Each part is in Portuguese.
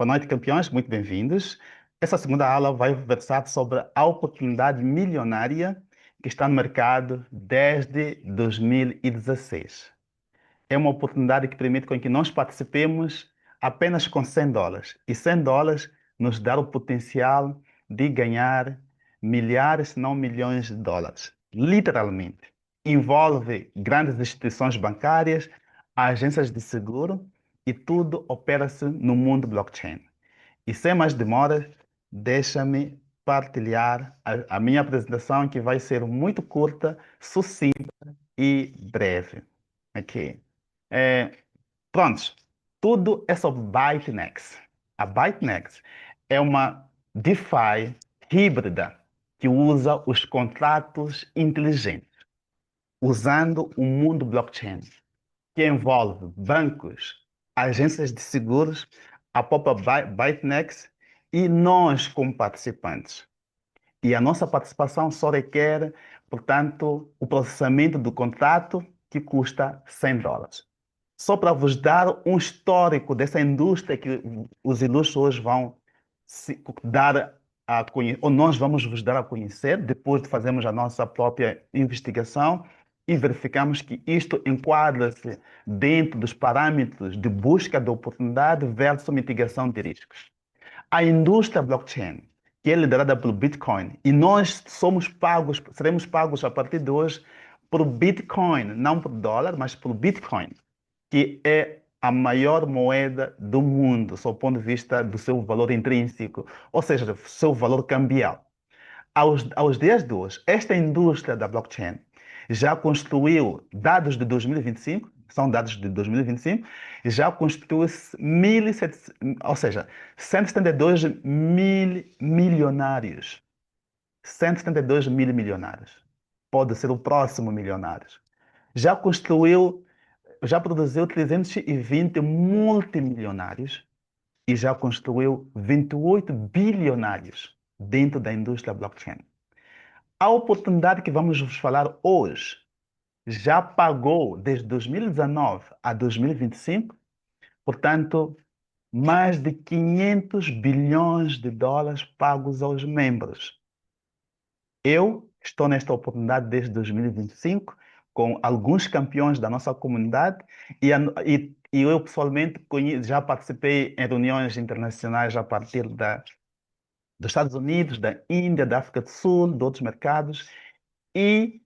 Boa noite, campeões, muito bem-vindos. Essa segunda aula vai versar sobre a oportunidade milionária que está no mercado desde 2016. É uma oportunidade que permite com que nós participemos apenas com US$ 100. E US$ 100 nos dá o potencial de ganhar milhares, se não milhões de dólares. Literalmente. Envolve grandes instituições bancárias, agências de seguro e tudo opera-se no mundo blockchain. E sem mais demoras, deixa-me partilhar a minha apresentação, que vai ser muito curta, sucinta e breve. Ok. É, Prontos. Tudo é sobre ByteNex. A ByteNex é uma DeFi híbrida que usa os contratos inteligentes, usando o mundo blockchain, que envolve bancos, agências de seguros, a própria ByteNex e nós como participantes. E a nossa participação só requer, portanto, o processamento do contrato, que custa US$ 100. Só para vos dar um histórico dessa indústria que os ilustres hoje vão dar a conhecer, ou nós vamos vos dar a conhecer, depois de fazermos a nossa própria investigação e verificamos que isto enquadra-se dentro dos parâmetros de busca de oportunidade versus mitigação de riscos. A indústria blockchain, que é liderada pelo Bitcoin, e nós seremos pagos a partir de hoje por Bitcoin, não por dólar, mas por Bitcoin, que é a maior moeda do mundo, sob o ponto de vista do seu valor intrínseco, ou seja, do seu valor cambial. Aos dias de hoje, esta indústria da blockchain já construiu, dados de 2025, são dados de 2025, já constituiu 1.700, ou seja, 172 mil milionários. 172 mil milionários. Pode ser o próximo milionário. Já construiu, já produziu 320 multimilionários e já construiu 28 bilionários dentro da indústria blockchain. A oportunidade que vamos vos falar hoje já pagou desde 2019 a 2025, portanto, mais de 500 bilhões de dólares pagos aos membros. Eu estou nesta oportunidade desde 2025, com alguns campeões da nossa comunidade, e eu pessoalmente já participei em reuniões internacionais a partir dos Estados Unidos, da Índia, da África do Sul, de outros mercados, e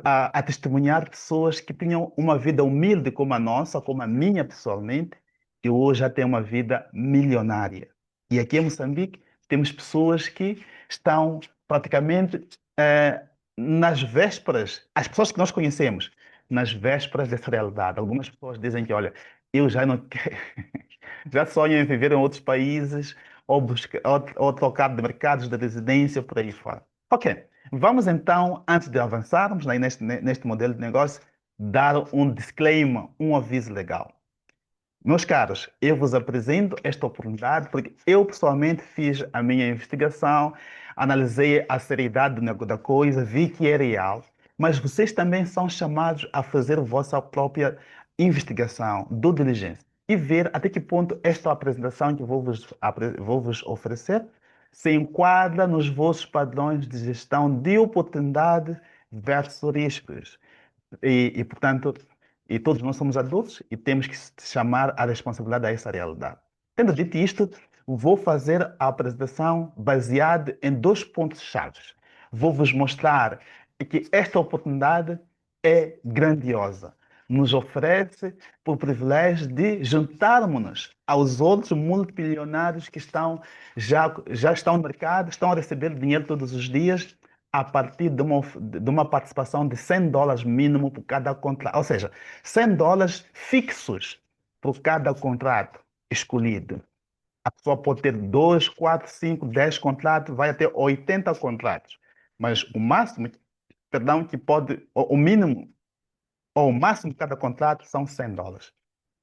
a testemunhar pessoas que tinham uma vida humilde como a nossa, como a minha pessoalmente, e hoje já têm uma vida milionária. E aqui em Moçambique temos pessoas que estão praticamente nas vésperas, as pessoas que nós conhecemos, nas vésperas dessa realidade. Algumas pessoas dizem que, olha, eu já não quero, já sonho em viver em outros países ou trocar de mercados de residência por aí fora. Ok, vamos então, antes de avançarmos neste modelo de negócio, dar um disclaimer, um aviso legal. Meus caros, eu vos apresento esta oportunidade porque eu pessoalmente fiz a minha investigação, analisei a seriedade da coisa, vi que é real, mas vocês também são chamados a fazer vossa própria investigação, due diligence, e ver até que ponto esta apresentação que vou vos oferecer se enquadra nos vossos padrões de gestão de oportunidade versus riscos. Portanto, todos nós somos adultos e temos que chamar a responsabilidade a essa realidade. Tendo dito isto, vou fazer a apresentação baseada em dois pontos-chave. Vou-vos mostrar que esta oportunidade é grandiosa. Nos oferece o privilégio de juntarmos-nos aos outros multimilionários que já estão no mercado, estão a receber dinheiro todos os dias a partir de uma participação de US$ 100 mínimo por cada contrato. Ou seja, US$ 100 fixos por cada contrato escolhido. A pessoa pode ter 2, 4, 5, 10 contratos, vai até 80 contratos. Mas o máximo, perdão, que pode, o mínimo ou o máximo de cada contrato são US$ 100.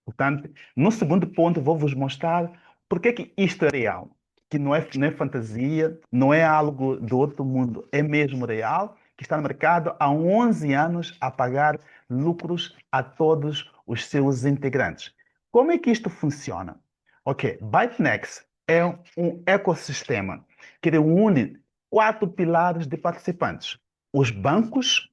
Portanto, no segundo ponto, vou-vos mostrar por que isto é real, que não é fantasia, não é algo do outro mundo, é mesmo real, que está no mercado há 11 anos a pagar lucros a todos os seus integrantes. Como é que isto funciona? Ok, ByteNext é um ecossistema que reúne quatro pilares de participantes: os bancos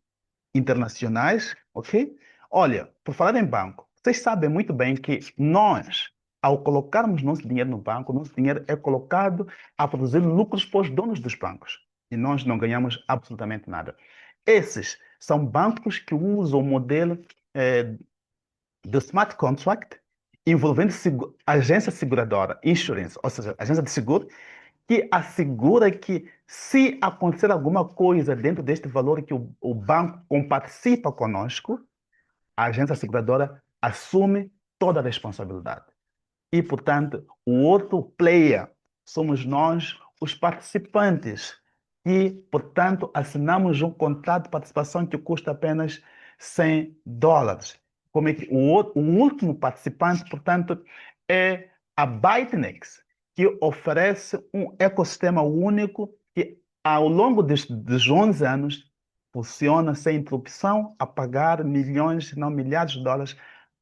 internacionais, ok? Olha, por falar em banco, vocês sabem muito bem que nós, ao colocarmos nosso dinheiro no banco, nosso dinheiro é colocado a produzir lucros para os donos dos bancos e nós não ganhamos absolutamente nada. Esses são bancos que usam o modelo eh, do smart contract envolvendo agência seguradora, insurance, ou seja, agência de seguro, que assegura que se acontecer alguma coisa dentro deste valor que o banco comparticipa conosco, a agência seguradora assume toda a responsabilidade. E, portanto, o outro player somos nós, os participantes, e, portanto, assinamos um contrato de participação que custa apenas US$ 100. Como é que o último participante, portanto, é a ByteNext, que oferece um ecossistema único que, ao longo dos 11 anos, funciona sem interrupção a pagar milhões, se não milhares de dólares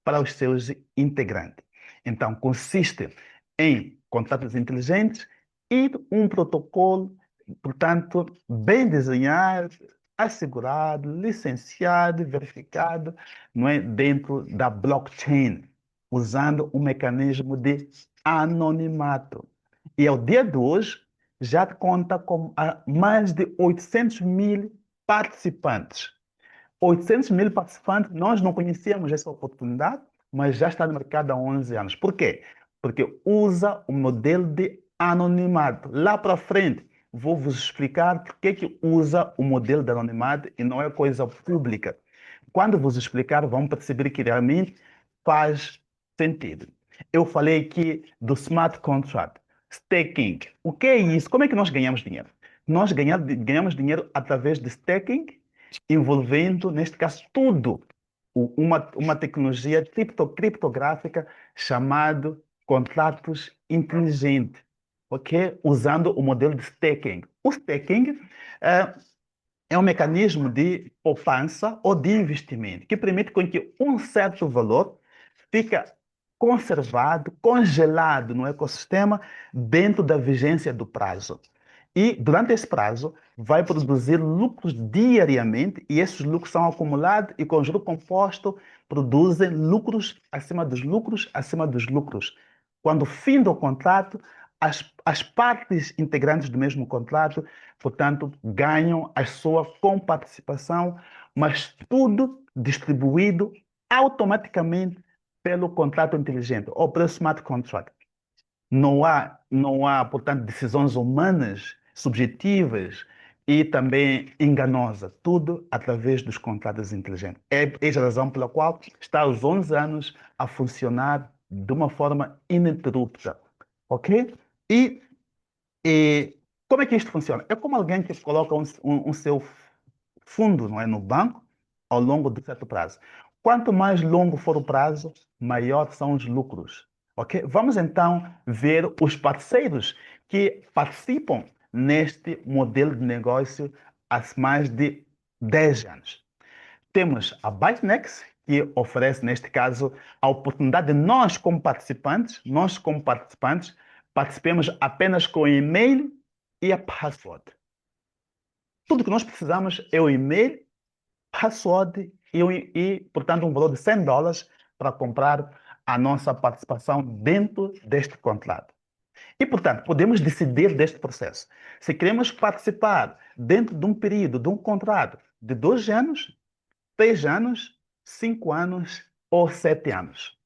para os seus integrantes. Então, consiste em contratos inteligentes e um protocolo, portanto, bem desenhado, assegurado, licenciado, verificado, não é, dentro da blockchain, usando um mecanismo de anonimato. E ao dia de hoje, já conta com mais de 800 mil participantes. 800 mil participantes, nós não conhecíamos essa oportunidade, mas já está no mercado há 11 anos. Por quê? Porque usa o modelo de anonimato. Lá para frente, vou vos explicar por que usa o modelo de anonimato e não é coisa pública. Quando vos explicar, vão perceber que realmente faz sentido. Eu falei aqui do smart contract, staking. O que é isso? Como é que nós ganhamos dinheiro? Nós ganhamos dinheiro através de staking, envolvendo, neste caso, tudo, uma tecnologia criptográfica chamada contratos inteligentes, ok? Usando o modelo de staking. O staking eh, é um mecanismo de poupança ou de investimento que permite com que um certo valor fica conservado, congelado no ecossistema dentro da vigência do prazo. E durante esse prazo vai produzir lucros diariamente e esses lucros são acumulados e com juro composto produzem lucros acima dos lucros, acima dos lucros. Quando fim do contrato, as partes integrantes do mesmo contrato, portanto, ganham a sua comparticipação, mas tudo distribuído automaticamente pelo contrato inteligente ou pelo smart contract. Não há, portanto, decisões humanas, subjetivas e também enganosas. Tudo através dos contratos inteligentes. É essa a razão pela qual está aos 11 anos a funcionar de uma forma ininterrupta. Ok? E, e como é que isto funciona? É como alguém que coloca um seu fundo, não é, no banco ao longo de certo prazo. Quanto mais longo for o prazo, maior são os lucros. Ok? Vamos então ver os parceiros que participam neste modelo de negócio há mais de 10 anos. Temos a ByteNext, que oferece, neste caso, a oportunidade de nós como participantes, participemos apenas com o e-mail e a password. Tudo que nós precisamos é o e-mail, password portanto, um valor de US$ 100 para comprar a nossa participação dentro deste contrato. E, portanto, podemos decidir deste processo. Se queremos participar dentro de um período, de um contrato de 2 anos, 3 anos, 5 anos ou 7 anos.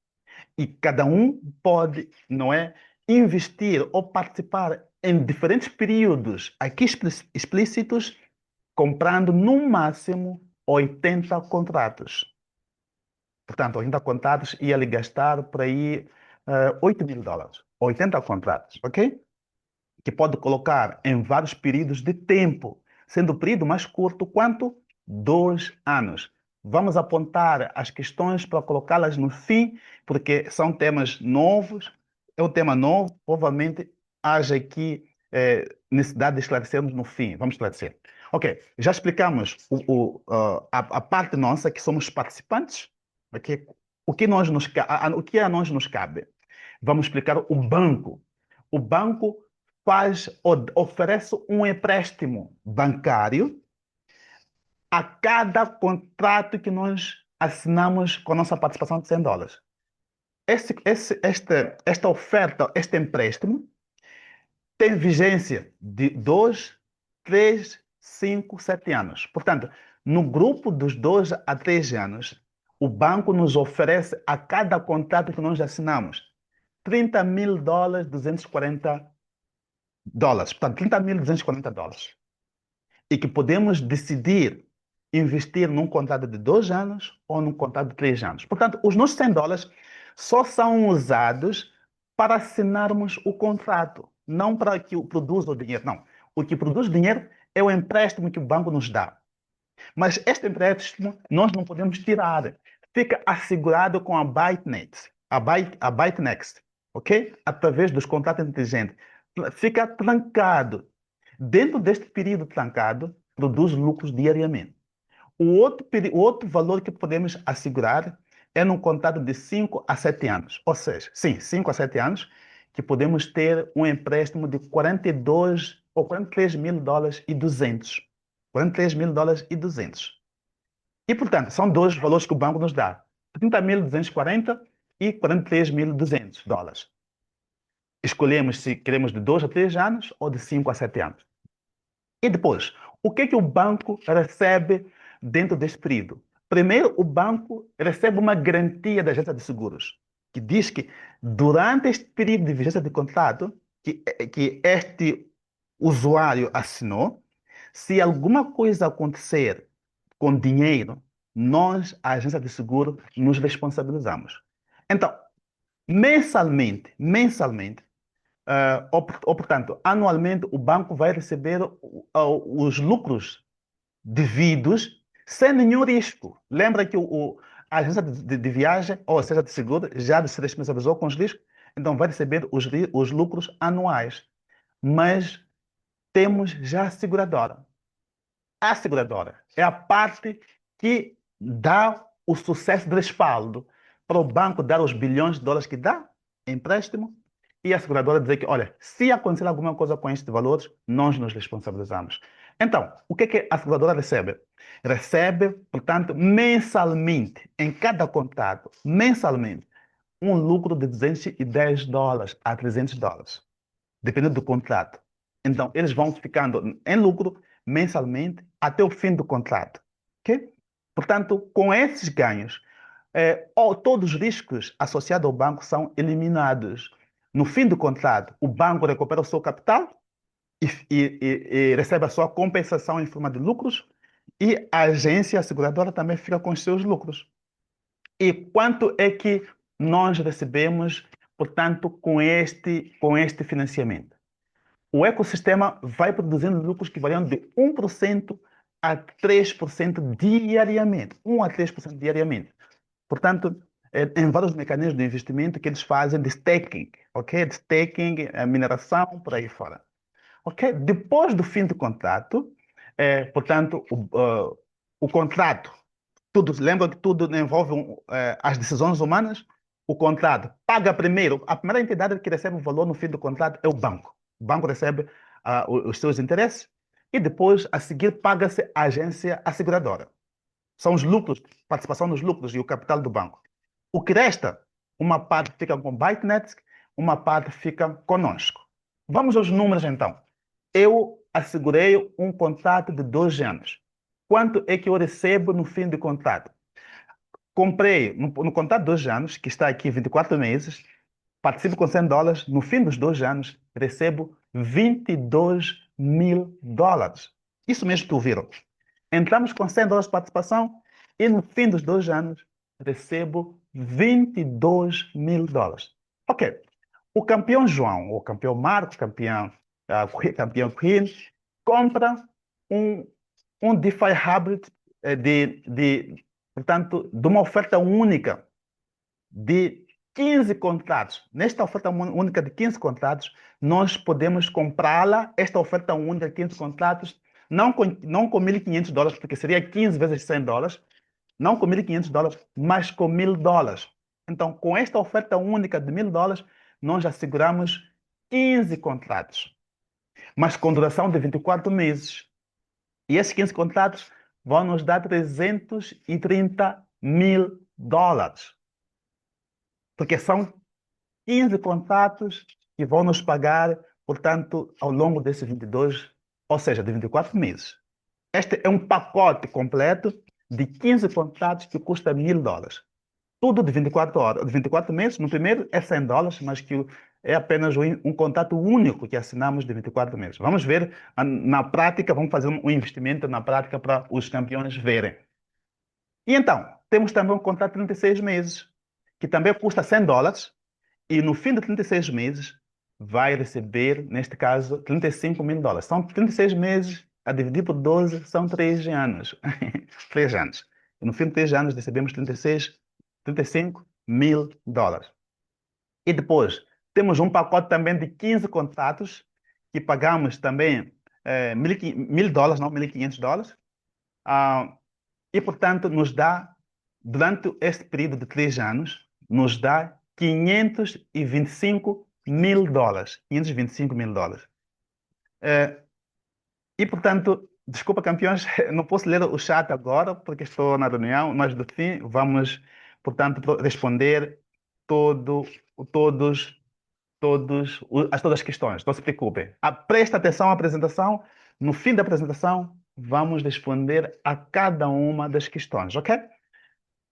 E cada um pode, não é, investir ou participar em diferentes períodos aqui explícitos, comprando no máximo 80 contratos. Portanto, 80 contratos ia lhe gastar por aí US$ 8.000. 80 contratos, ok? Que pode colocar em vários períodos de tempo, sendo o período mais curto quanto 2 anos. Vamos apontar as questões para colocá-las no fim, porque são temas novos, é um tema novo, provavelmente haja aqui necessidade de esclarecermos no fim. Vamos esclarecer. Ok, já explicamos a parte nossa, que somos participantes, ok? O que a nós nos cabe? Vamos explicar o banco. O banco oferece um empréstimo bancário a cada contrato que nós assinamos com a nossa participação de US$ 100. Esta oferta, este empréstimo, tem vigência de 2, 3, 5, 7 anos. Portanto, no grupo dos 2 a 3 anos, o banco nos oferece a cada contrato que nós assinamos $30.000, US$ 240. Portanto, $30.240. E que podemos decidir investir num contrato de 2 anos ou num contrato de 3 anos. Portanto, os nossos US$ 100 só são usados para assinarmos o contrato, não para que produza o dinheiro. Não. O que produz dinheiro é o empréstimo que o banco nos dá. Mas este empréstimo nós não podemos tirar. Fica assegurado com a ByteNext, ok? Através dos contratos inteligentes. Fica trancado. Dentro deste período trancado, produz lucros diariamente. O outro valor que podemos assegurar é num contrato de 5 a 7 anos. Ou seja, sim, 5 a 7 anos, que podemos ter um empréstimo de 42 ou $43.200. $43.200. E, portanto, são dois valores que o banco nos dá: 30.240 e $43.200. Escolhemos se queremos de 2 a 3 anos ou de 5 a 7 anos. E depois, o que é que o banco recebe dentro deste período? Primeiro, o banco recebe uma garantia da agência de seguros, que diz que durante este período de vigência de contrato que este usuário assinou, se alguma coisa acontecer com dinheiro, nós, a agência de seguro, nos responsabilizamos. Então, mensalmente, ou, portanto, anualmente, o banco vai receber os lucros devidos sem nenhum risco. Lembra que a agência de viagem, ou seja, de seguro, já se responsabilizou com os riscos, então vai receber os lucros anuais. Mas temos já a seguradora. A seguradora é a parte que dá o sucesso de respaldo para o banco dar os bilhões de dólares que dá empréstimo e a seguradora dizer que, olha, se acontecer alguma coisa com estes valores, nós nos responsabilizamos. Então, o que é que a seguradora recebe? Recebe, portanto, mensalmente, em cada contrato, mensalmente, um lucro de $210 a $300, dependendo do contrato. Então, eles vão ficando em lucro mensalmente até o fim do contrato. Ok? Portanto, com esses ganhos, todos os riscos associados ao banco são eliminados. No fim do contrato, o banco recupera o seu capital e recebe a sua compensação em forma de lucros, e a agência aseguradora também fica com os seus lucros. E quanto é que nós recebemos, portanto, com este financiamento? O ecossistema vai produzindo lucros que variam de 1% a 3% diariamente. 1 a 3% diariamente. Portanto, em vários mecanismos de investimento que eles fazem de staking, ok? De staking, mineração, por aí fora. Ok? Depois do fim do contrato, portanto, o contrato, lembra que tudo envolve as decisões humanas? O contrato paga primeiro. A primeira entidade que recebe o valor no fim do contrato é o banco. O banco recebe os seus interesses e depois, a seguir, paga-se a agência asseguradora. São os lucros, participação nos lucros e o capital do banco. O que resta, uma parte fica com o ByteNext, uma parte fica conosco. Vamos aos números então. Eu assegurei um contrato de 2 anos. Quanto é que eu recebo no fim do contrato? Comprei no contrato de 2 anos, que está aqui 24 meses, participo com $100, no fim dos 2 anos recebo $22.000. Isso mesmo que ouviram. Entramos com $100 de participação e no fim dos 2 anos recebo $22.000. Ok. O campeão João, o campeão Marcos, campeão Queen, compra um, um DeFi Hybrid portanto, de uma oferta única de 15 contratos. Nesta oferta única de 15 contratos, nós podemos comprá-la, esta oferta única de 15 contratos, não com $1.500, porque seria 15 vezes $100, não com $1.500, mas com $1.000. Então, com esta oferta única de $1.000, nós asseguramos 15 contratos, mas com duração de 24 meses. E esses 15 contratos vão nos dar 330 mil dólares. Porque são 15 contratos que vão nos pagar, portanto, ao longo desses 22, ou seja, de 24 meses. Este é um pacote completo de 15 contratos que custa 1.000 dólares. Tudo de 24 horas, de 24 meses. No primeiro é 100 dólares, mas que é apenas um contrato único que assinamos de 24 meses. Vamos ver na prática, vamos fazer um investimento na prática para os campeões verem. E então, temos também um contrato de 36 meses, que também custa 100 dólares, e no fim de 36 meses vai receber, neste caso, 35 mil dólares. São 36 meses, a dividir por 12, são 3 anos. 3 anos. E no fim de 3 anos recebemos 35 mil dólares. E depois, temos um pacote também de 15 contratos, que pagamos também 1.000 dólares, não 1.500 dólares. Ah, e, portanto, nos dá, durante este período de 3 anos, nos dá 525 mil dólares. 525 mil dólares. Eh, e, portanto, desculpa, campeões, não posso ler o chat agora, porque estou na reunião, mas no fim vamos, portanto, responder todo, todos, todas as questões. Não se preocupem. Presta atenção à apresentação. No fim da apresentação, vamos responder a cada uma das questões, ok?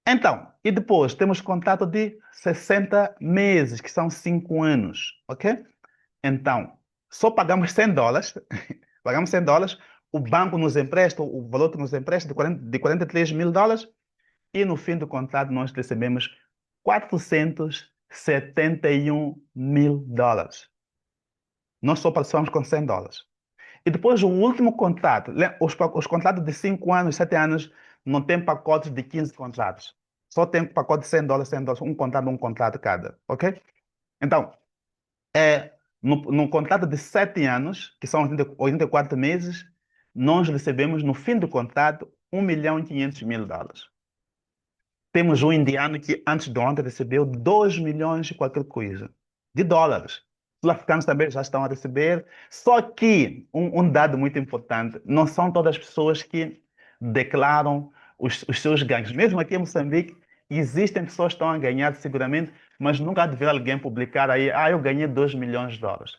Então, e depois temos contrato de 60 meses, que são 5 anos, ok? Então, só pagamos 100 dólares, pagamos 100 dólares, o banco nos empresta, o valor que nos empresta de 43 mil dólares, e no fim do contrato nós recebemos 471 mil dólares. Nós só passamos com 100 dólares. E depois o último contrato, os contratos de 5 anos, 7 anos, não tem pacotes de 15 contratos. Só tem pacote de 100 dólares, 100 dólares, um contrato cada, ok? Então, no contrato de 7 anos, que são 84 meses, nós recebemos no fim do contrato 1.500.000 dólares. Temos um indiano que antes de ontem recebeu 2 milhões e qualquer coisa de dólares. Os africanos também já estão a receber. Só que um dado muito importante, não são todas as pessoas que declaram os seus ganhos. Mesmo aqui em Moçambique, existem pessoas que estão a ganhar seguramente, mas nunca há de ver alguém publicar aí, eu ganhei 2 milhões de dólares.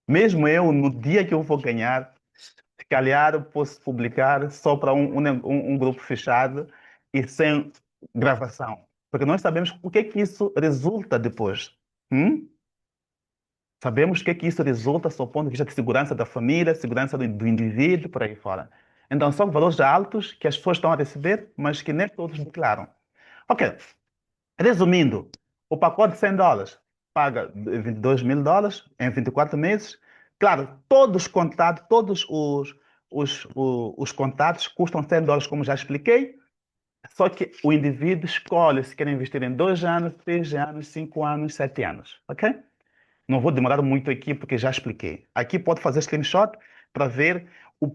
Mesmo eu, no dia que eu vou ganhar, se calhar eu posso publicar só para um grupo fechado e sem gravação. Porque nós sabemos o que é que isso resulta depois. Hum? Sabemos o que é que isso resulta, sob o ponto de vista de segurança da família, segurança do indivíduo, por aí fora. Então, são valores altos que as pessoas estão a receber, mas que nem todos declaram. Ok. Resumindo, o pacote de 100 dólares paga 22 mil dólares em 24 meses. Claro, todos os contatos, os contatos custam 100 dólares, como já expliquei. Só que o indivíduo escolhe se quer investir em 2 anos, 3 anos, 5 anos, 7 anos. Ok? Não vou demorar muito aqui porque já expliquei. Aqui pode fazer screenshot para ver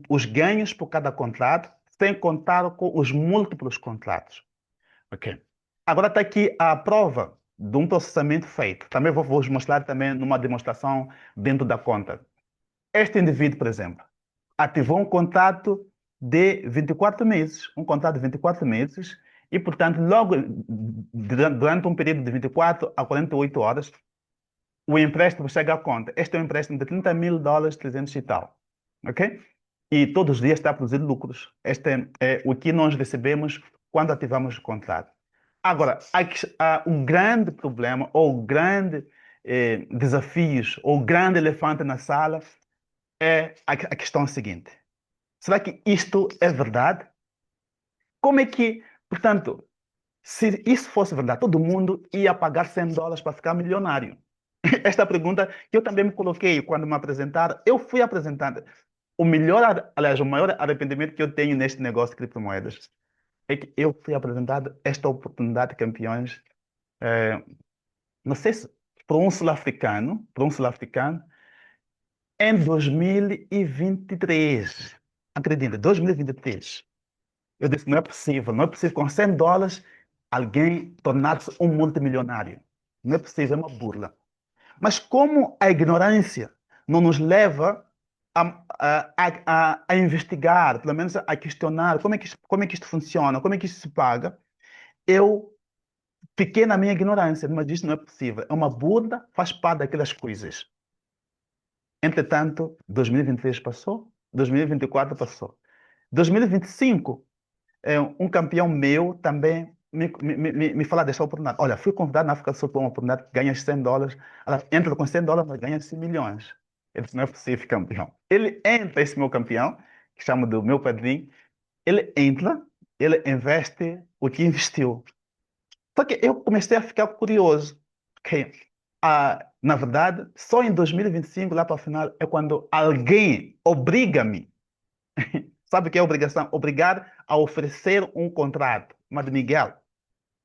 os ganhos por cada contrato, sem contar com os múltiplos contratos. Ok. Agora está aqui a prova de um processamento feito. Também vos mostrar também numa demonstração dentro da conta. Este indivíduo, por exemplo, ativou um contrato de 24 meses, um contrato de 24 meses, e, portanto, logo durante um período de 24 a 48 horas, o empréstimo chega à conta. Este é um empréstimo de 30 mil dólares, 300 e tal. Ok? E todos os dias está a produzir lucros. Este é o que nós recebemos quando ativamos o contrato. Agora, o grande problema, ou o grande desafios, ou o grande elefante na sala é a questão seguinte. Será que isto é verdade? Como é que, portanto, se isso fosse verdade, todo mundo ia pagar 100 dólares para ficar milionário? Esta pergunta que eu também me coloquei quando me apresentaram. Eu fui apresentado. Aliás, o maior arrependimento que eu tenho neste negócio de criptomoedas é que eu fui apresentado esta oportunidade de campeões, eh, não sei se por um sul-africano, em 2023. Acredita, 2023. Eu disse, não é possível com 100 dólares alguém tornar-se um multimilionário. Não é possível, é uma burla. Mas como a ignorância não nos leva a investigar, pelo menos a questionar como é que isto funciona, como é que isto se paga, eu fiquei na minha ignorância, mas isto não é possível. É uma Buda, faz parte daquelas coisas. Entretanto, 2023 passou, 2024 passou. 2025, um campeão meu também me fala dessa oportunidade. Olha, fui convidado na África do Sul para uma oportunidade que ganha $100. Ela entra com $100, mas ganha 100 milhões. Ele disse, não é possível, campeão. Ele entra, esse meu campeão, que chamo do meu padrinho, ele entra, ele investe o que investiu. Só que eu comecei a ficar curioso. Que, na verdade, só em 2025, lá para o final, é quando alguém obriga-me. Sabe o que é obrigação? Obrigar a oferecer um contrato. Mas, Miguel,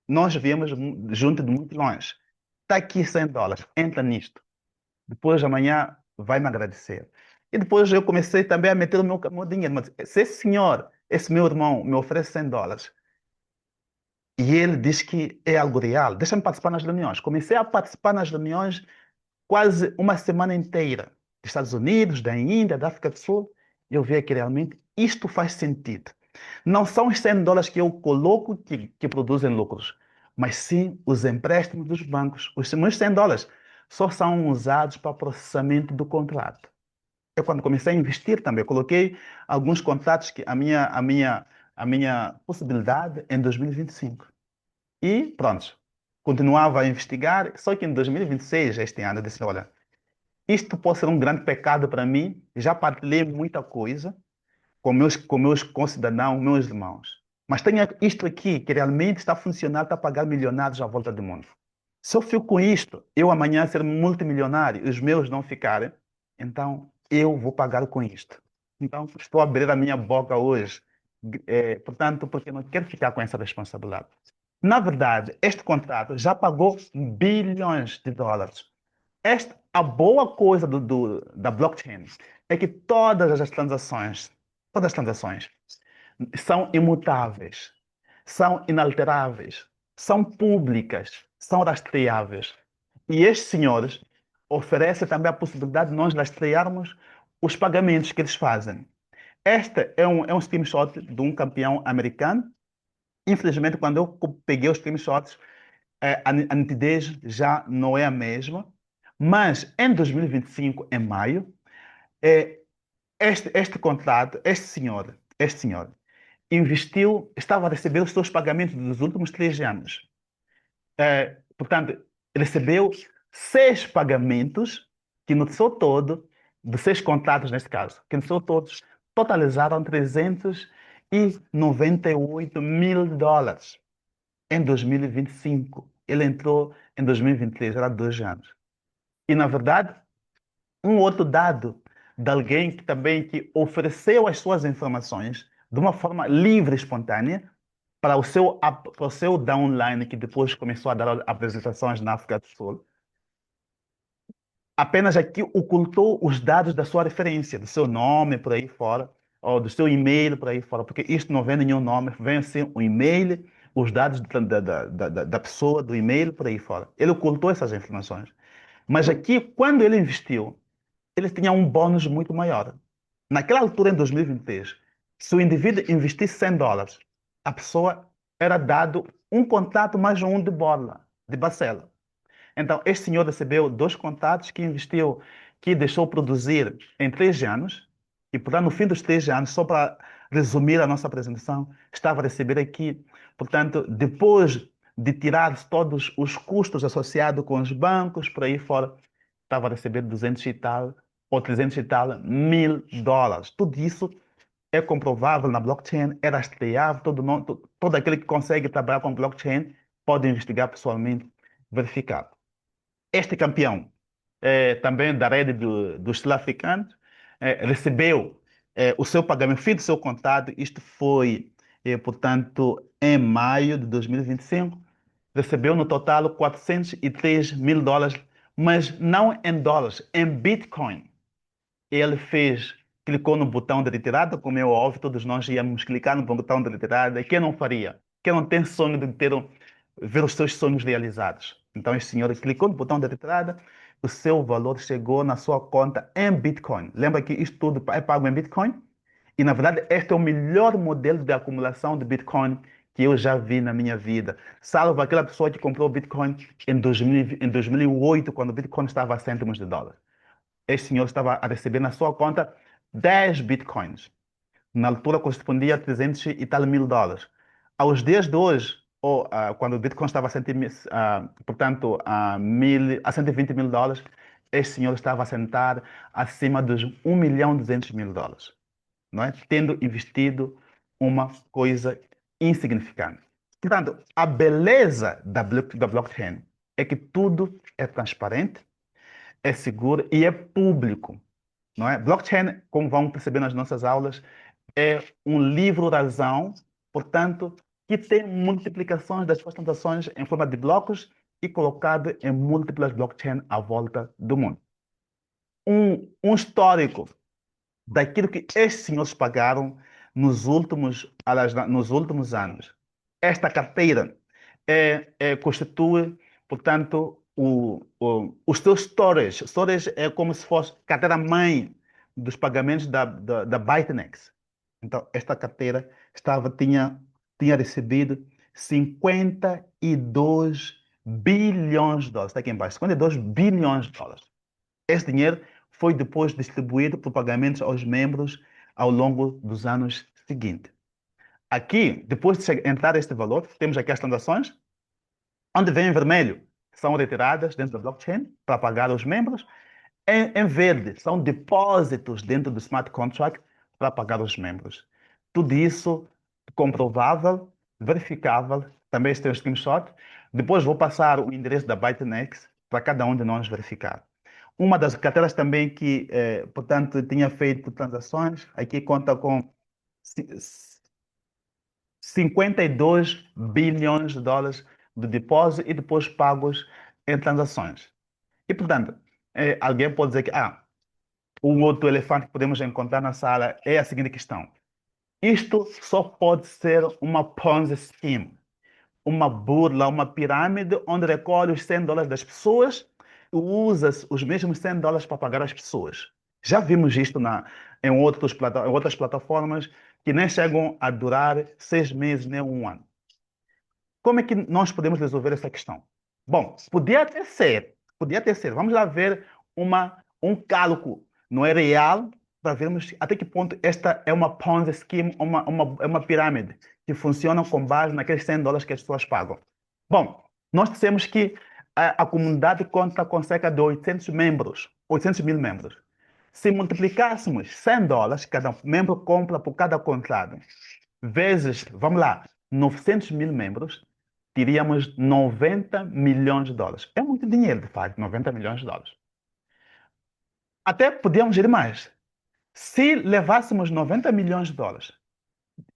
nós viemos junto de muito longe. Está aqui $100, entra nisto. Depois, amanhã, vai me agradecer. E depois eu comecei também a meter o meu dinheiro. Mas se esse senhor, esse meu irmão, me oferece $100, e ele diz que é algo real. Deixa-me participar nas reuniões. Comecei a participar nas reuniões quase uma semana inteira. Dos Estados Unidos, da Índia, da África do Sul. Eu vi que realmente isto faz sentido. Não são os $100 que eu coloco que produzem lucros, mas sim os empréstimos dos bancos. Os meus $100 só são usados para processamento do contrato. Eu, quando comecei a investir também, coloquei alguns contratos que a minha possibilidade em 2025. E pronto, continuava a investigar, só que em 2026, este ano, eu disse, olha, isto pode ser um grande pecado para mim, já partilhei muita coisa com meus concidadãos, meus irmãos, mas tenho isto aqui que realmente está funcionando, está a pagar milionários à volta do mundo. Se eu fico com isto, eu amanhã ser multimilionário, os meus não ficarem, então eu vou pagar com isto. Então estou a abrir a minha boca hoje, portanto, porque eu não quero ficar com essa responsabilidade. Na verdade, este contrato já pagou bilhões de dólares. A boa coisa da blockchain é que todas as transações são imutáveis, são inalteráveis, são públicas, são rastreáveis. E estes senhores oferecem também a possibilidade de nós rastrearmos os pagamentos que eles fazem. Este é um screenshot de um campeão americano. Infelizmente, quando eu peguei os screenshots, a nitidez já não é a mesma. Mas em 2025, em maio, eh, este contrato, este senhor investiu, estava a receber os seus pagamentos dos últimos 3 anos. Portanto, recebeu 6 pagamentos, que no seu todo, de 6 contratos neste caso, que no seu todos totalizaram $398 mil em 2025. Ele entrou em 2023, era 2 anos. E, na verdade, um outro dado de alguém que ofereceu as suas informações de uma forma livre e espontânea para o seu downline, que depois começou a dar apresentações na África do Sul, apenas aqui ocultou os dados da sua referência, do seu nome por aí fora, ou do seu e-mail por aí fora, porque isto não vem nenhum nome, vem assim o e-mail, os dados da pessoa, do e-mail por aí fora. Ele ocultou essas informações. Mas aqui, quando ele investiu, ele tinha um bônus muito maior. Naquela altura, em 2023, se o indivíduo investisse $100, a pessoa era dado um contato mais um de bola, de Barcela. Então, este senhor recebeu 2 contatos que investiu, que deixou produzir em 3 anos, e, portanto, no fim dos 3 anos, só para resumir a nossa apresentação, estava a receber aqui, portanto, depois de tirar todos os custos associados com os bancos, por aí fora, estava a receber 200 e tal, ou 300 e tal mil dólares. Tudo isso é comprovável na blockchain, é rastreável, todo aquele que consegue trabalhar com blockchain pode investigar pessoalmente, verificar. Este campeão, também da rede dos sul-africanos, recebeu o seu pagamento, fim do seu contrato, isto foi, portanto, em maio de 2025, recebeu no total $403 mil, mas não em dólares, em Bitcoin. Ele clicou no botão de retirada, como é óbvio, todos nós íamos clicar no botão de retirada. Quem não faria? Quem não tem sonho de ver os seus sonhos realizados? Então, este senhor clicou no botão de retirada, o seu valor chegou na sua conta em Bitcoin. Lembra que isto tudo é pago em Bitcoin? E, na verdade, este é o melhor modelo de acumulação de Bitcoin que eu já vi na minha vida. Salvo aquela pessoa que comprou Bitcoin em 2008, quando o Bitcoin estava a cêntimos de dólar. Este senhor estava a receber na sua conta 10 Bitcoins. Na altura correspondia a 300 e tal mil dólares. Aos dias de hoje, ou, quando o Bitcoin estava a, portanto, a 120 mil dólares, este senhor estava a sentar acima dos 1.200.000 dólares, não é? Tendo investido uma coisa insignificante. Portanto, a beleza da blockchain é que tudo é transparente, é seguro e é público, não é? Blockchain, como vão perceber nas nossas aulas, é um livro-razão, portanto, que tem multiplicações das suas transações em forma de blocos e colocado em múltiplas blockchains à volta do mundo. Um histórico daquilo que estes senhores pagaram nos últimos anos. Esta carteira constitui, portanto, os seus storage. Storage é como se fosse carteira-mãe dos pagamentos da Bitnex. Então, esta carteira tinha recebido 52 bilhões de dólares. Está aqui embaixo, 52 bilhões de dólares. Esse dinheiro foi depois distribuído por pagamentos aos membros ao longo dos anos seguintes. Aqui, depois de entrar este valor, temos aqui as transações, onde vem em vermelho, são retiradas dentro da blockchain para pagar aos membros. Em verde, são depósitos dentro do smart contract para pagar os membros. Tudo isso comprovável, verificável, também tem um screenshot. Depois vou passar o endereço da Bitnex para cada um de nós verificar. Uma das carteiras também que, portanto, tinha feito transações, aqui conta com 52 bilhões de dólares de depósito e depois pagos em transações. E, portanto, alguém pode dizer que um outro elefante que podemos encontrar na sala é a seguinte questão. Isto só pode ser uma Ponzi scheme, uma burla, uma pirâmide onde recolhe os 100 dólares das pessoas e usa os mesmos 100 dólares para pagar as pessoas. Já vimos isto em outras plataformas que nem chegam a durar 6 meses nem um ano. Como é que nós podemos resolver essa questão? Bom, podia até ser. Vamos lá ver um cálculo, não é real, para vermos até que ponto esta é uma Ponzi scheme, é uma pirâmide que funciona com base naqueles 100 dólares que as pessoas pagam. Bom, nós dissemos que a comunidade conta com cerca de 800 membros, 800 mil membros. Se multiplicássemos 100 dólares, cada membro compra por cada contrato, vezes, vamos lá, 900 mil membros, teríamos 90 milhões de dólares. É muito dinheiro, de facto, 90 milhões de dólares. Até podíamos ir mais. Se levássemos 90 milhões de dólares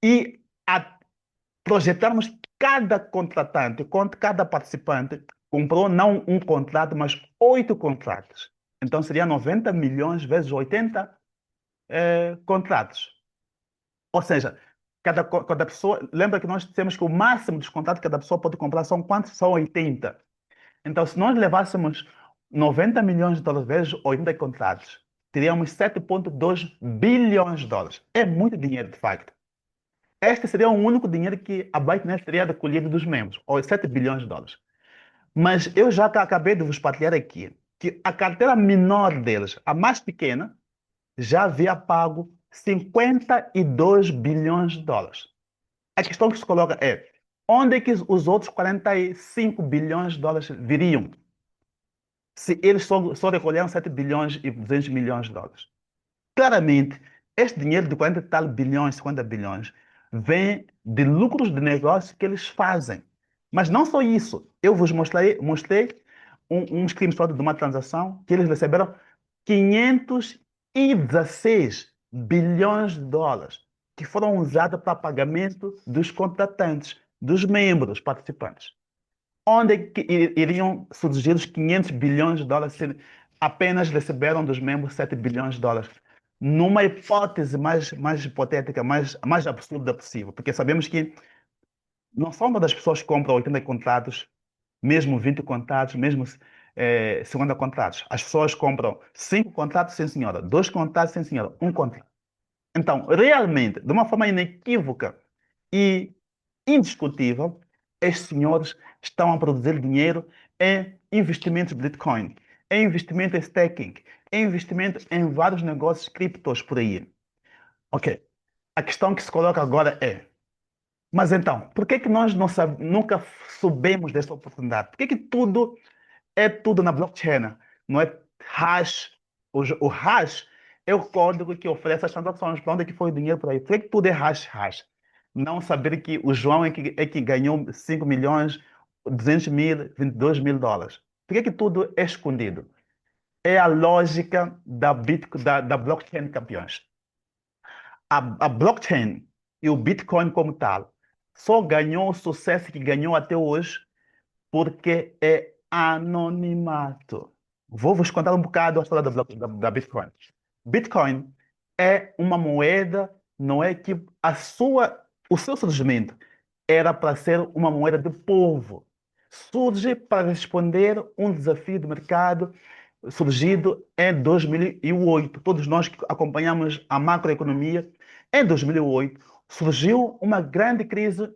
e projetarmos cada contratante, cada participante comprou não um contrato, mas 8 contratos. Então seria 90 milhões vezes 80 contratos. Ou seja, cada pessoa. Lembra que nós dissemos que o máximo dos contratos que cada pessoa pode comprar são quantos? São 80. Então, se nós levássemos 90 milhões de dólares vezes 80 contratos, teríamos 7,2 bilhões de dólares. É muito dinheiro, de facto. Este seria o único dinheiro que a Binance teria recolhido dos membros, ou 7 bilhões de dólares. Mas eu já acabei de vos partilhar aqui que a carteira menor deles, a mais pequena, já havia pago 52 bilhões de dólares. A questão que se coloca é: onde é que os outros 45 bilhões de dólares viriam? Se eles só recolheram 7 bilhões e 200 milhões de dólares. Claramente, este dinheiro de 40 e tal bilhões, 50 bilhões, vem de lucros de negócios que eles fazem. Mas não só isso. Eu vos mostrei um screenshot de uma transação que eles receberam 516 bilhões de dólares que foram usados para pagamento dos contratantes, dos membros participantes. Onde é que iriam surgir os 500 bilhões de dólares se apenas receberam dos membros 7 bilhões de dólares? Numa hipótese mais hipotética, mais absurda possível, porque sabemos que não são uma das pessoas que compram 80 contratos mesmo 20 contratos, mesmo 50 contratos. As pessoas compram 5 contratos, sim senhora, 2 contratos, sim senhora, um contrato. Então, realmente, de uma forma inequívoca e indiscutível, estes senhores estão a produzir dinheiro em investimentos de Bitcoin, em investimento em staking, em investimento em vários negócios criptos por aí. Ok. A questão que se coloca agora é, mas então, por que que nós não nunca soubemos dessa oportunidade? Por que que tudo é tudo na blockchain? Não é hash? O hash é o código que oferece as transações. Para onde é que foi o dinheiro por aí? Por que que tudo é hash, hash? Não saber que o João é que ganhou 5 milhões, 200 mil, 22 mil dólares. Por que que tudo é escondido? É a lógica da blockchain, campeões. A blockchain e o Bitcoin como tal só ganhou o sucesso que ganhou até hoje porque é anonimato. Vou vos contar um bocado a história da Bitcoin. Bitcoin é uma moeda, não é que o seu surgimento era para ser uma moeda de povo. Surge para responder um desafio do mercado surgido em 2008. Todos nós que acompanhamos a macroeconomia, em 2008 surgiu uma grande crise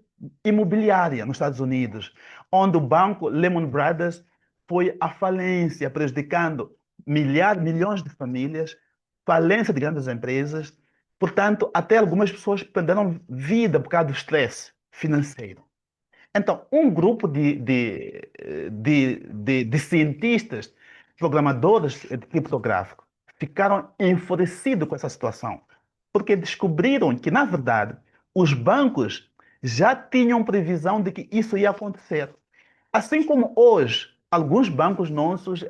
imobiliária nos Estados Unidos, onde o banco Lehman Brothers foi à falência, prejudicando milhões de famílias, falência de grandes empresas. Portanto, até algumas pessoas perderam vida por causa do estresse financeiro. Então, um grupo de cientistas, programadores de criptográfico, ficaram enfurecidos com essa situação, porque descobriram que, na verdade, os bancos já tinham previsão de que isso ia acontecer. Assim como hoje, alguns bancos nossos,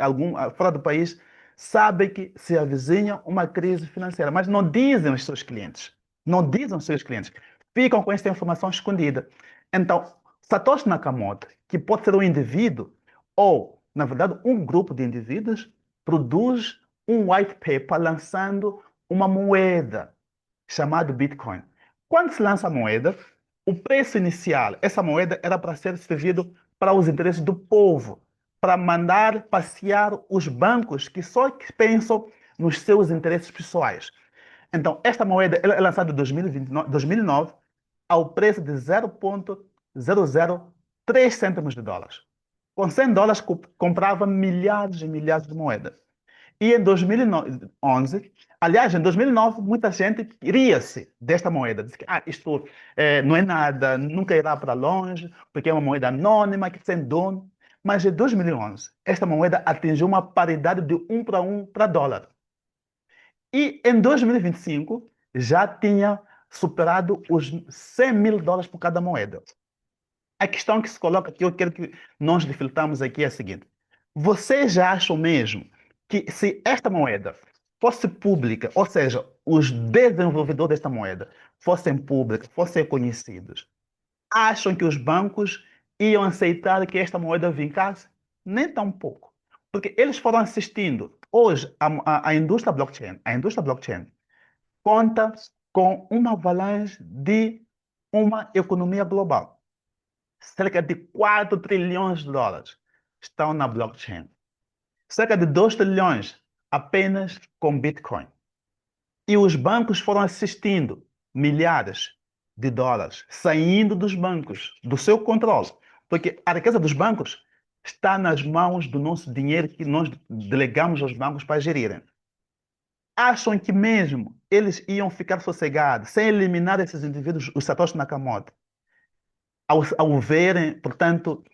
fora do país, sabem que se avizinha uma crise financeira, mas não dizem aos seus clientes. Não dizem aos seus clientes. Ficam com essa informação escondida. Então, Satoshi Nakamoto, que pode ser um indivíduo ou, na verdade, um grupo de indivíduos, produz um white paper lançando uma moeda chamada Bitcoin. Quando se lança a moeda, o preço inicial, essa moeda era para ser servido para os interesses do povo, para mandar passear os bancos que só pensam nos seus interesses pessoais. Então, esta moeda ela é lançada em 2009 ao preço de 0,003 cêntimos de dólares. Com 100 dólares comprava milhares e milhares de moedas. E em 2011, aliás, em 2009, muita gente ria-se desta moeda. Diz que isto não é nada, nunca irá para longe, porque é uma moeda anônima, que tem dono. Mas em 2011, esta moeda atingiu uma paridade de 1 para dólar. E em 2025, já tinha superado os 100 mil dólares por cada moeda. A questão que se coloca, que eu quero que nós reflitamos aqui é a seguinte: vocês já acham mesmo que se esta moeda fosse pública, ou seja, os desenvolvedores desta moeda fossem públicos, fossem conhecidos, acham que os bancos iam aceitar que esta moeda vincasse? Nem tão pouco. Porque eles foram assistindo. Hoje, a indústria blockchain conta com uma avalanche de uma economia global. Cerca de 4 trilhões de dólares estão na blockchain. Cerca de 2 trilhões apenas com Bitcoin. E os bancos foram assistindo milhares de dólares saindo dos bancos, do seu controle. Porque a riqueza dos bancos está nas mãos do nosso dinheiro que nós delegamos aos bancos para gerirem. Acham que mesmo eles iam ficar sossegados sem eliminar esses indivíduos, os Satoshi Nakamoto, ao verem, portanto,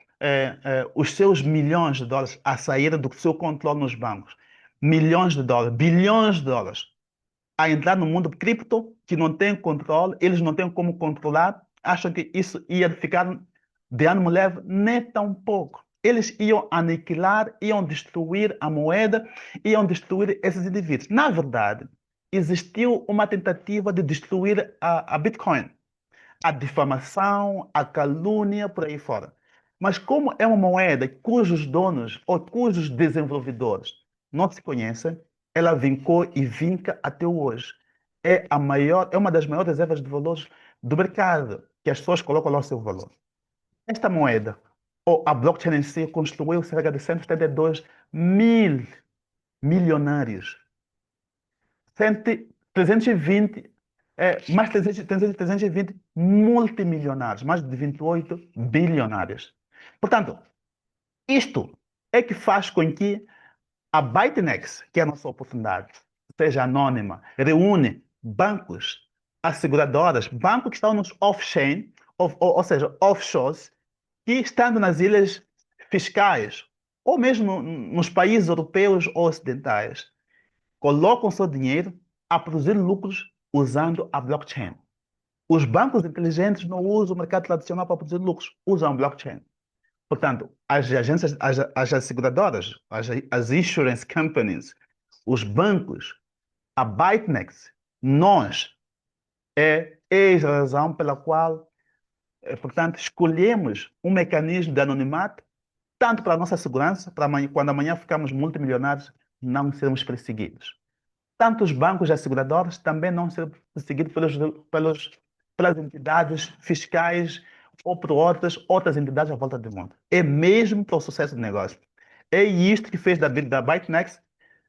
os seus milhões de dólares a saírem do seu controle nos bancos, milhões de dólares, bilhões de dólares, a entrar no mundo cripto que não tem controle, eles não têm como controlar, acham que isso ia ficar de ânimo leve, nem tão pouco. Eles iam aniquilar, iam destruir a moeda, iam destruir esses indivíduos. Na verdade, existiu uma tentativa de destruir a Bitcoin, a difamação, a calúnia, por aí fora. Mas como é uma moeda cujos donos ou cujos desenvolvedores não se conhecem, ela vincou e vinca até hoje. É uma das maiores reservas de valores do mercado, que as pessoas colocam lá o seu valor. Esta moeda A blockchain em si construiu cerca de 172 mil milionários. 320, mais 320 multimilionários, mais de 28 bilionários. Portanto, isto é que faz com que a ByteDance, que é a nossa oportunidade, seja anônima, reúne bancos, asseguradoras, bancos que estão nos off-chain, ou seja, offshores, que estando nas ilhas fiscais, ou mesmo nos países europeus ou ocidentais, colocam seu dinheiro a produzir lucros usando a blockchain. Os bancos inteligentes não usam o mercado tradicional para produzir lucros, usam a blockchain. Portanto, as agências, as asseguradoras, as insurance companies, os bancos, a ByteDance, nós, é eis a razão pela qual, portanto, escolhemos um mecanismo de anonimato, tanto para a nossa segurança, para amanhã, quando amanhã ficarmos multimilionários, não sermos perseguidos. Tanto os bancos e as seguradoras também não serão perseguidos pelas entidades fiscais ou por outras entidades à volta do mundo. É mesmo para o sucesso do negócio. É isto que fez da ByteDance,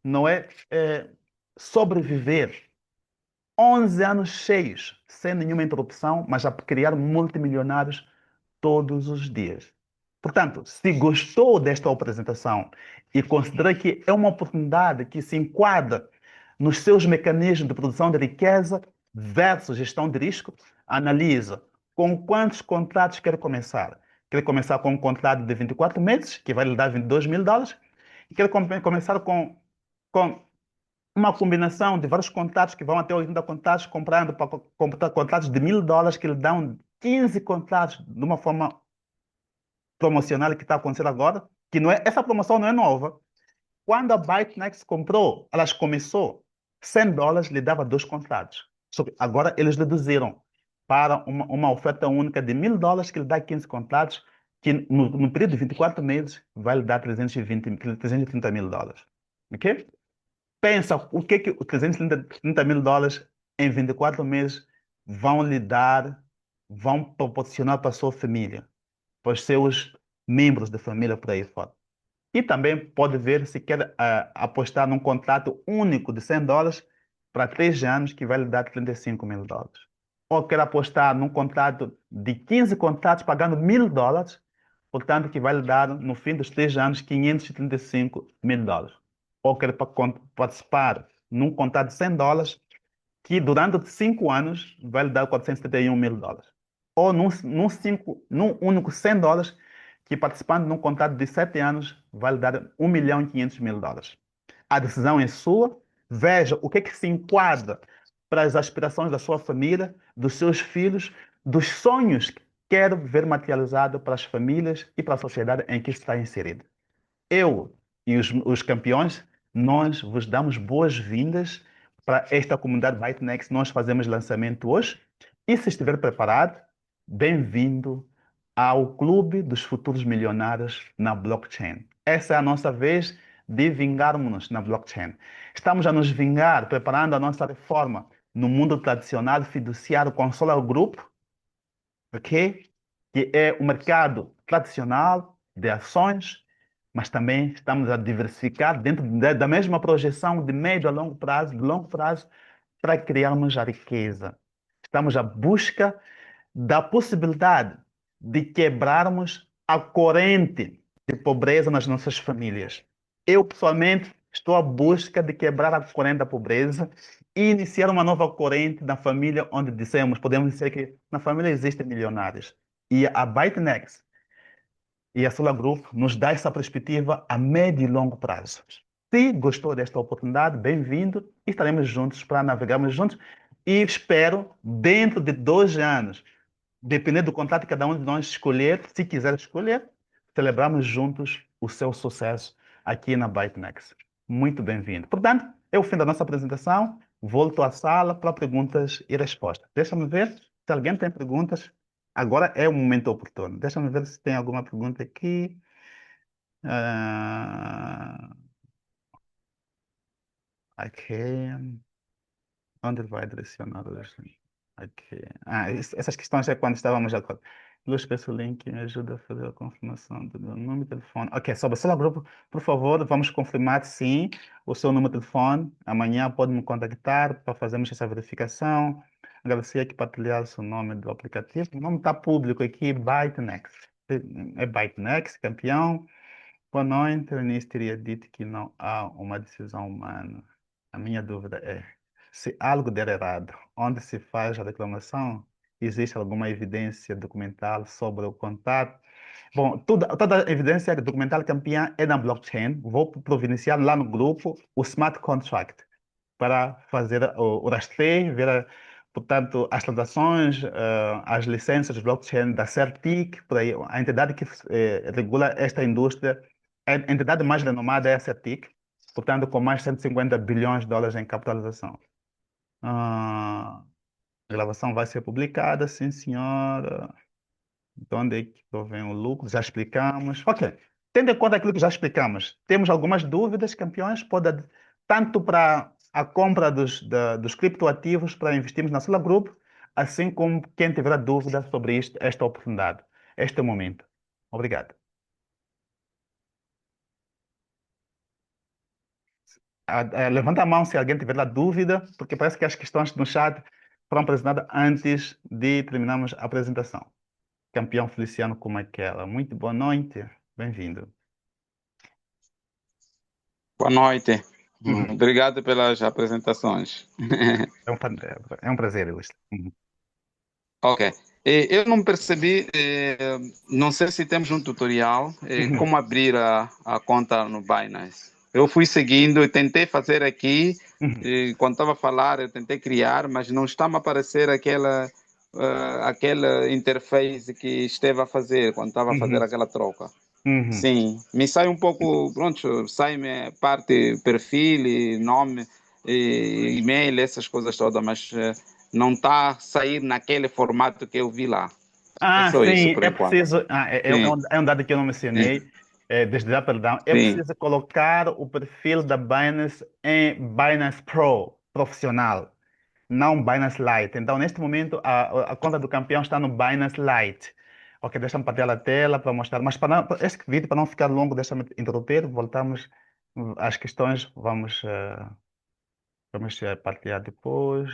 não é, sobreviver 11 anos cheios, sem nenhuma interrupção, mas a criar multimilionários todos os dias. Portanto, se gostou desta apresentação e considera que é uma oportunidade que se enquadra nos seus mecanismos de produção de riqueza versus gestão de risco, analisa com quantos contratos quer começar. Quer começar com um contrato de 24 meses, que vai lhe dar US$ 22 mil, e quer começar com uma combinação de vários contratos que vão até 80 contratos, comprando para comprar contratos de US$ 1.000 que lhe dão 15 contratos de uma forma promocional que está acontecendo agora, que não é, essa promoção não é nova. Quando a ByteDance comprou, elas começou, US$ 100 lhe dava dois contratos. Só que agora eles reduziram para uma oferta única de US$ 1.000 que lhe dá 15 contratos, que no período de 24 meses vai lhe dar 330 mil dólares. Ok? Pensa o que os 330 mil dólares em 24 meses vão lhe dar, vão proporcionar para a sua família, para os seus membros da família por aí fora. E também pode ver se quer apostar num contrato único de US$ 100 para 3 anos, que vai lhe dar 35 mil dólares. Ou quer apostar num contrato de 15 contratos pagando US$ 1.000, portanto, que vai lhe dar, no fim dos 3 anos, 535 mil dólares. Ou quer participar num contrato de US$ 100 que durante 5 anos vai lhe dar 471 mil dólares. Ou num único US$ 100 que participando num contrato de 7 anos vai lhe dar 1.500.000 dólares. A decisão é sua. Veja o que se enquadra para as aspirações da sua família, dos seus filhos, dos sonhos que quer ver materializado para as famílias e para a sociedade em que está inserido. Eu e os campeões, nós vos damos boas-vindas para esta comunidade ByteDance. Nós fazemos lançamento hoje e se estiver preparado, bem-vindo ao Clube dos Futuros Milionários na Blockchain. Essa é a nossa vez de vingarmos-nos na blockchain. Estamos a nos vingar, preparando a nossa reforma no mundo tradicional fiduciário com Solar Group, ok? Que é o mercado tradicional de ações, mas também estamos a diversificar dentro da mesma projeção de médio a longo prazo, para criarmos a riqueza. Estamos à busca da possibilidade de quebrarmos a corrente de pobreza nas nossas famílias. Eu, pessoalmente, estou à busca de quebrar a corrente da pobreza e iniciar uma nova corrente na família, onde podemos dizer que na família existem milionários. E a ByteDance e a Solar Group nos dá essa perspectiva a médio e longo prazo. Se gostou desta oportunidade, bem-vindo. Estaremos juntos para navegarmos juntos e espero, dentro de 2 anos, dependendo do contrato que cada um de nós escolher, se quiser escolher, celebramos juntos o seu sucesso aqui na ByteDance. Muito bem-vindo. Portanto, é o fim da nossa apresentação. Volto à sala para perguntas e respostas. Deixa-me ver se alguém tem perguntas. Agora é o momento oportuno. Deixa-me ver se tem alguma pergunta aqui. Ah, ok. Onde vai direcionar hoje? Ok. Essas questões é quando estávamos já. Luís, peço o link, me ajuda a fazer a confirmação do meu número de telefone. Ok, sobre o Sala Grupo, por favor, vamos confirmar sim o seu número de telefone. Amanhã pode me contactar para fazermos essa verificação. Agradecer aqui partilhar o seu nome do aplicativo. O nome está público aqui, ByteNext. É ByteNext, campeão. Boa noite. No início teria dito que não há uma decisão humana. A minha dúvida é, se algo der errado, onde se faz a reclamação, existe alguma evidência documental sobre o contato? Bom, toda a evidência documental campeã é na blockchain. Vou providenciar lá no grupo o smart contract para fazer o rastreio, ver, portanto, as transações, as licenças de blockchain da Certic, por aí, a entidade que regula esta indústria, a entidade mais renomada é a Certic, portanto, com mais de 150 bilhões de dólares em capitalização. Ah, a gravação vai ser publicada, sim, senhora. De onde é que provém o lucro? Já explicamos. Ok. Tendo em conta aquilo que já explicamos, temos algumas dúvidas, campeões, tanto para a compra dos criptoativos para investirmos na Sula Group, assim como quem tiver dúvida sobre isto, esta oportunidade, este momento. Obrigado. Levanta a mão se alguém tiver lá dúvida, porque parece que as questões no chat foram apresentadas antes de terminarmos a apresentação. Campeão Feliciano como aquela. Muito boa noite. Bem-vindo. Boa noite. Uhum. Obrigado pelas apresentações. É um prazer, Augusto. Uhum. Ok. Eu não percebi, não sei se temos um tutorial, Uhum. como abrir a conta no Binance. Eu fui seguindo e tentei fazer aqui, Uhum. quando estava a falar, eu tentei criar, mas não está-me a aparecer aquela interface que esteve a fazer quando estava a fazer Uhum. aquela troca. Uhum. Sim, me sai um pouco, pronto, sai-me parte perfil, e nome, e-mail, essas coisas todas, mas não está a sair naquele formato que eu vi lá. É Ah, só isso sim, por é enquanto. preciso. Sim, É um dado que eu não sim, mencionei, desde já, perdão. É sim. preciso colocar o perfil da Binance em Binance Pro, profissional, não Binance Lite. Então, neste momento, a conta do campeão está no Binance Lite. Ok, deixa-me partilhar a tela para mostrar. Mas para este vídeo, para não ficar longo, deixa-me interromper. Voltamos às questões. Vamos partilhar depois.